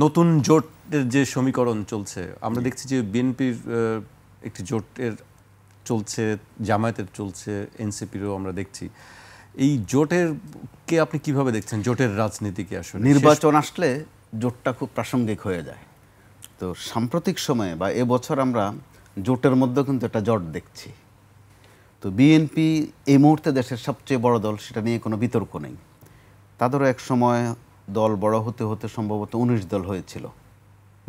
নতুন জোটের যে সমীকরণ চলছে, আমরা দেখছি যে বিএনপির একটি জোটের চলছে, জামায়াতের চলছে, এনসিপিরও আমরা দেখছি। এই জোটের কে আপনি কিভাবে দেখছেন, জোটের রাজনীতিকে? আসলে নির্বাচন আসলে জোটটা খুব প্রাসঙ্গিক হয়ে যায়। তো সাম্প্রতিক সময়ে বা এবছর আমরা জোটের মধ্যে কিন্তু একটা জোট দেখছি। তো বিএনপি এই মুহূর্তে দেশের সবচেয়ে বড় দল, সেটা নিয়ে কোনো বিতর্ক নেই। তাদেরও এক সময় দল বড় হতে হতে সম্ভবত 19 দল হয়েছিল,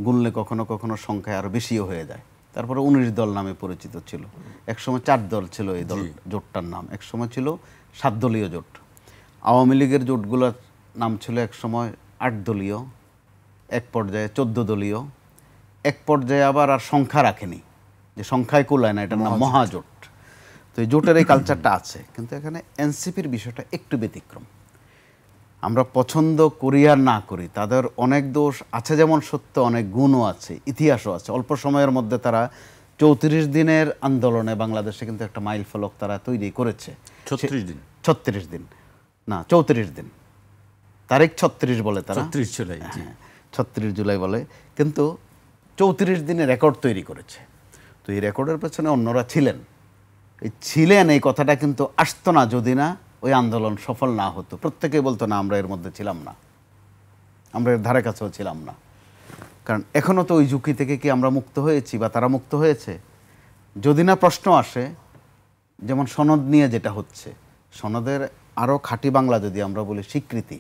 গুনলে কখনো কখনো সংখ্যায় আরও বেশিও হয়ে যায়। তারপরে 19 দল নামে পরিচিত ছিল। একসময় 4 দল ছিল এই দল, জোটটার নাম। একসময় ছিল 7 দলীয় জোট। আওয়ামী লীগের জোটগুলোর নাম ছিল একসময় 8 দলীয়, এক পর্যায়ে 14 দলীয়, এক পর্যায়ে আবার আর সংখ্যা রাখেনি, যে সংখ্যায় কুলায় না, এটার নাম মহাজোট। তো এই জোটের এই কালচারটা আছে, কিন্তু এখানে এনসিপির বিষয়টা একটু ব্যতিক্রম। আমরা পছন্দ করি আর না করি, তাদের অনেক দোষ আছে, যেমন সত্য অনেক গুণও আছে, ইতিহাসও আছে। অল্প সময়ের মধ্যে তারা 34 দিনের আন্দোলনে বাংলাদেশে কিন্তু একটা মাইল ফলক তারা তৈরি করেছে। 36 দিন, 36 দিন না 34 দিন, তারিখ 36 বলে তারা, 36 জুলাই, 36 জুলাই বলে, কিন্তু 34 দিনে রেকর্ড তৈরি করেছে। তো এই রেকর্ডের পেছনে অন্যরা ছিলেন, এই কথাটা কিন্তু আসতো না যদি না ওই আন্দোলন সফল না হতো। প্রত্যেকেই বলতো না আমরা এর মধ্যে ছিলাম না, আমরা এর ধারে কাছেও ছিলাম না। কারণ এখনও তো ওই ঝুঁকি থেকে কি আমরা মুক্ত হয়েছি বা তারা মুক্ত হয়েছে? যদি না প্রশ্ন আসে, যেমন সনদ নিয়ে যেটা হচ্ছে, সনদের আরও খাঁটি বাংলা যদি আমরা বলি স্বীকৃতি,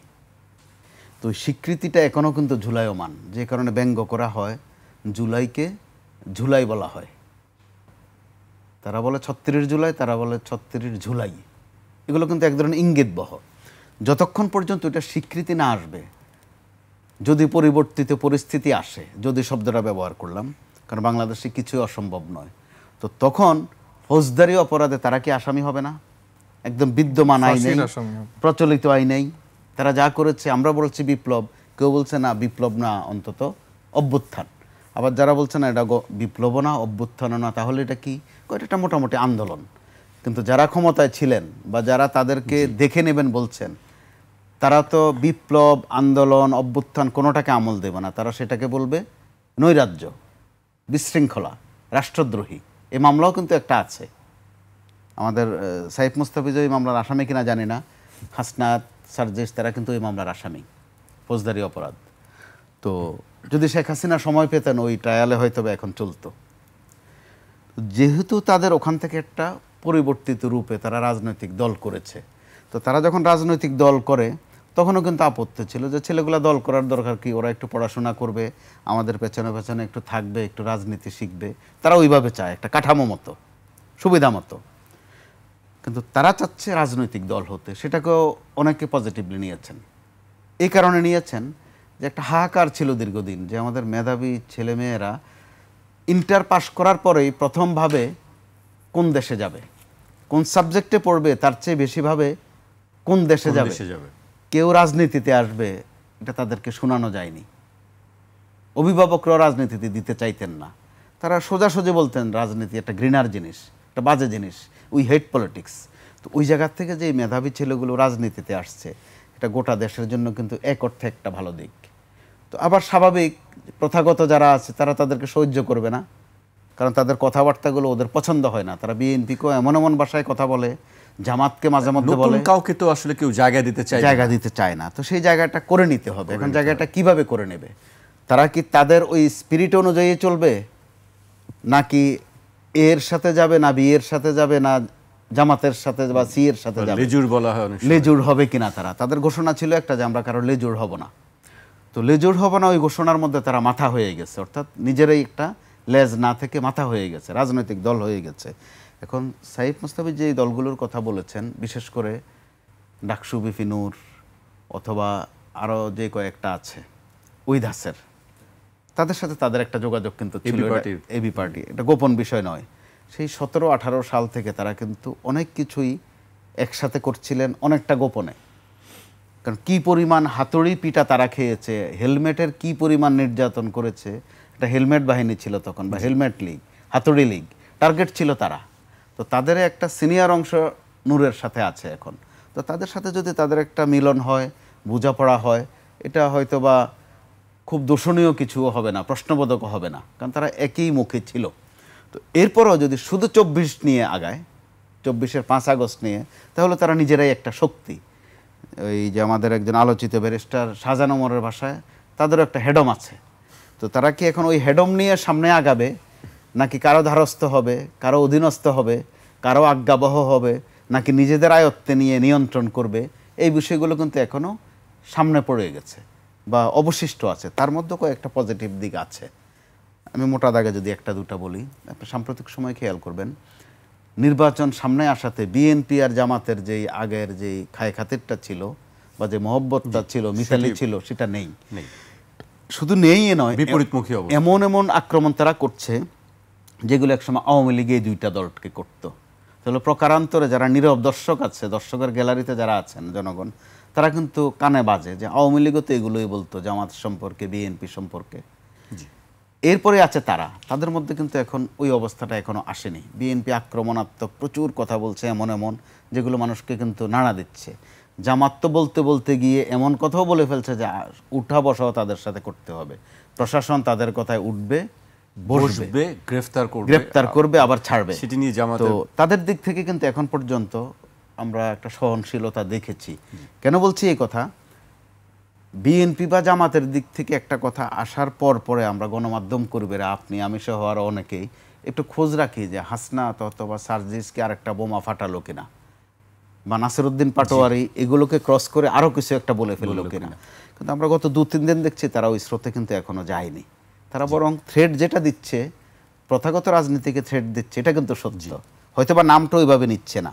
তো ওই স্বীকৃতিটা এখনও কিন্তু ঝুলায়মান, যে কারণে ব্যঙ্গ করা হয়, জুলাইকে ঝুলাই বলা হয়। তারা বলে 36 জুলাই, তারা বলে 36 ঝুলাই। এগুলো কিন্তু এক ধরনের ইঙ্গিতবহ। যতক্ষণ পর্যন্ত এটা স্বীকৃতি না আসবে, যদি পরিবর্তিত পরিস্থিতি আসে, যদি শব্দটা ব্যবহার করলাম, কারণ বাংলাদেশে কিছুই অসম্ভব নয়, তো তখন ফৌজদারি অপরাধে তারা কি আসামি হবে না? একদম বিদ্যমান আইনেই, প্রচলিত আইনেই তারা যা করেছে। আমরা বলছি বিপ্লব, কেউ বলছে না বিপ্লব না, অন্তত অভ্যুত্থান। আবার যারা বলছে না এটা বিপ্লব না, অভ্যুত্থানও না, তাহলে এটা কি? এটা মোটামুটি আন্দোলন। কিন্তু যারা ক্ষমতায় ছিলেন বা যারা তাদেরকে দেখে নেবেন বলছেন, তারা তো বিপ্লব, আন্দোলন, অভ্যুত্থান কোনোটাকে আমল দেবে না। তারা সেটাকে বলবে নৈরাজ্য, বিশৃঙ্খলা, রাষ্ট্রদ্রোহী। এই মামলাও কিন্তু একটা আছে। আমাদের সাইফ মুস্তাফিজ এই মামলার আসামি কিনা জানি না, হাসনাত, সার্জিস, তারা কিন্তু এই মামলার আসামি, ফৌজদারি অপরাধ। তো যদি শেখ হাসিনা সময় পেতেন, ওই ট্রায়ালে হয়তো এখন চলতো। যেহেতু তাদের ওখান থেকে একটা পরিবর্তিত রূপে তারা রাজনৈতিক দল করেছে, তো তারা যখন রাজনৈতিক দল করে তখনও কিন্তু আপত্তি ছিল যে ছেলেগুলা দল করার দরকার কি, ওরা একটু পড়াশোনা করবে, আমাদের পেছনে পেছনে একটু থাকবে, একটু রাজনীতি শিখবে। তারা ওইভাবে চায়, একটা কাঠামো মতো, সুবিধা মতো। কিন্তু তারা চাচ্ছে রাজনৈতিক দল হতে, সেটাকেও অনেকে পজিটিভলি নিয়েছেন। এই কারণে নিয়েছেন যে একটা হাহাকার ছিল দীর্ঘদিন, যে আমাদের মেধাবী ছেলেমেয়েরা ইন্টার পাস করার পরেই প্রথমভাবে কোন দেশে যাবে, কোন সাবজেক্টে পড়বে, তার চেয়ে বেশিভাবে কোন দেশে যাবে, কেউ রাজনীতিতে আসবে, এটা তাদেরকে শোনানো যায়নি। অভিভাবকরাও রাজনীতিতে দিতে চাইতেন না। তারা সোজাসুজি বলতেন রাজনীতি একটা ঘৃণার জিনিস, একটা বাজে জিনিস, উই হেট পলিটিক্স। তো ওই জায়গার থেকে যে মেধাবী ছেলেগুলো রাজনীতিতে আসছে, এটা গোটা দেশের জন্য কিন্তু এক অর্থে একটা ভালো দিক। তো আবার স্বাভাবিক, প্রথাগত যারা আছে তারা তাদেরকে সহ্য করবে না, কারণ তাদের কথাবার্তাগুলো ওদের পছন্দ হয় না। তারা বিএনপিকেও এমন এমন ভাষায় কথা বলে, জামাতকে মাঝে মধ্যে বলে, কাউকে তো আসলে কেউ জায়গা দিতে চায় না। তো সেই জায়গাটা করে নিতে হবে। এখন জায়গাটা কিভাবে করে নেবে? তারা কি তাদের ওই স্পিরিট অনুযায়ী চলবে, নাকি এর সাথে যাবে, না বিয়ের সাথে যাবে, না জামাতের সাথে বা সি এর সাথে যাবে? লেজুর বলা হয়, লেজুর হবে কিনা। তাদের ঘোষণা ছিল একটা যে আমরা কারো লেজুর হব না। তো লেজুর হব না, ওই ঘোষণার মধ্যে তারা মাথা হয়ে গেছে, অর্থাৎ নিজেরাই একটা লেজ না থেকে মাথা হয়ে গেছে, রাজনৈতিক দল হয়ে গেছে। এখন সাইফ মুস্তাফিজ যে দলগুলোর কথা বলেছেন, বিশেষ করে ডাকসু বিপি নূর অথবা আরও যে কয়েকটা আছে উইধাসের, তাদের সাথে তাদের একটা যোগাযোগ কিন্তু ছিল, এবি পার্টি, এটা গোপন বিষয় নয়। সেই 17-18 সাল থেকে তারা কিন্তু অনেক কিছুই একসাথে করছিলেন, অনেকটা গোপনে। কারণ কী পরিমাণ হাতুড়ি পিটা তারা খেয়েছে, হেলমেটের কি পরিমাণ নির্যাতন করেছে। এটা হেলমেট বাহিনী ছিল তখন, বা হেলমেট লীগ, হাতুড়ি লীগ, টার্গেট ছিল তারা। তো তাদের একটা সিনিয়র অংশ নূরের সাথে আছে এখন। তো তাদের সাথে যদি তাদের একটা মিলন হয়, বোঝাপড়া হয়, এটা হয়তো বা খুব দূষণীয় কিছুও হবে না, প্রশ্নবোধকও হবে না, কারণ তারা একই মুখে ছিল। তো এরপরও যদি শুধু 24 নিয়ে আগায়, 24-এর 5 আগস্ট নিয়ে, তাহলে তারা নিজেরাই একটা শক্তি। ওই যে আমাদের একজন আলোচিত ব্যারিস্টার শাহজাহান ওমরের ভাষায় তাদেরও একটা হেডম আছে। তো তারা কি এখন ওই হেডম নিয়ে সামনে আগাবে, নাকি কারো ধারস্থ হবে, কারো অধীনস্থ হবে, কারো আজ্ঞাবহ হবে, নাকি নিজেদের আয়ত্তে নিয়ে নিয়ন্ত্রণ করবে, এই বিষয়গুলো কিন্তু এখনও সামনে পড়ে গেছে বা অবশিষ্ট আছে। তার মধ্যে কয়েকটা পজিটিভ দিক আছে। আমি মোটা দাগে যদি একটা দুটা বলি, আপনি সাম্প্রতিক সময় খেয়াল করবেন, নির্বাচন সামনে আসাতে বিএনপি আর জামাতের যেই আগের যেই খায় খাতিরটা ছিল বা যে মহব্বতটা ছিল, মিতালি ছিল, সেটা নেই। শুধু নেই এ নয়, বিপরীতমুখী অবস্থা। এমন এমন আক্রমণ তারা করছে যেগুলো একসময় আওয়ামী লীগে এই দুইটা দলকে করতো। তাহলে প্রকারান্তরে যারা নীরব দর্শক আছে, দর্শকের গ্যালারিতে যারা আছেন জনগণ, তারা কিন্তু কানে বাজে যে আওয়ামী লীগও তো এগুলোই বলতো জামাত সম্পর্কে, বিএনপি সম্পর্কে। এরপরে আছে তারা, তাদের মধ্যে কিন্তু এখন ওই অবস্থাটা এখনো আসেনি। বিএনপি আক্রমণাত্মক প্রচুর কথা বলছে এমন এমন, যেগুলো মানুষকে কিন্তু নাড়া দিচ্ছে। জামাত তো বলতে বলতে গিয়ে এমন কথাও বলে ফেলছে যে উঠা বসাও তাদের সাথে করতে হবে, প্রশাসন তাদের কথায় উঠবে, বসবে, গ্রেফতার করবে, আবার ছাড়বে। সেটি নিয়ে জামাত, তো তাদের দিক থেকে কিন্তু এখন পর্যন্ত আমরা একটা সহনশীলতা দেখেছি। কেন বলছি এই কথা? বিএনপি বা জামাতের দিক থেকে একটা কথা আসার পর পরে আমরা গণমাধ্যম কর্মীরা, আপনি, আমি সহ আরও অনেকেই একটু খোঁজ রাখি যে হাসনাত অথবা সার্জিসকে আরেকটা বোমা ফাটালো কিনা, বা নাসিরউদ্দিন পাটোয়ারি এগুলোকে ক্রস করে আরও কিছু একটা বলে ফেললো কিনা। কিন্তু আমরা গত 2-3 দিন দেখছি তারা ওই স্রোতে কিন্তু এখনো যায়নি। তারা বরং থ্রেড যেটা দিচ্ছে, প্রথাগত রাজনীতিকে থ্রেড দিচ্ছে, এটা কিন্তু সত্য, হয়তো বা নামটা ওইভাবে নিচ্ছে না।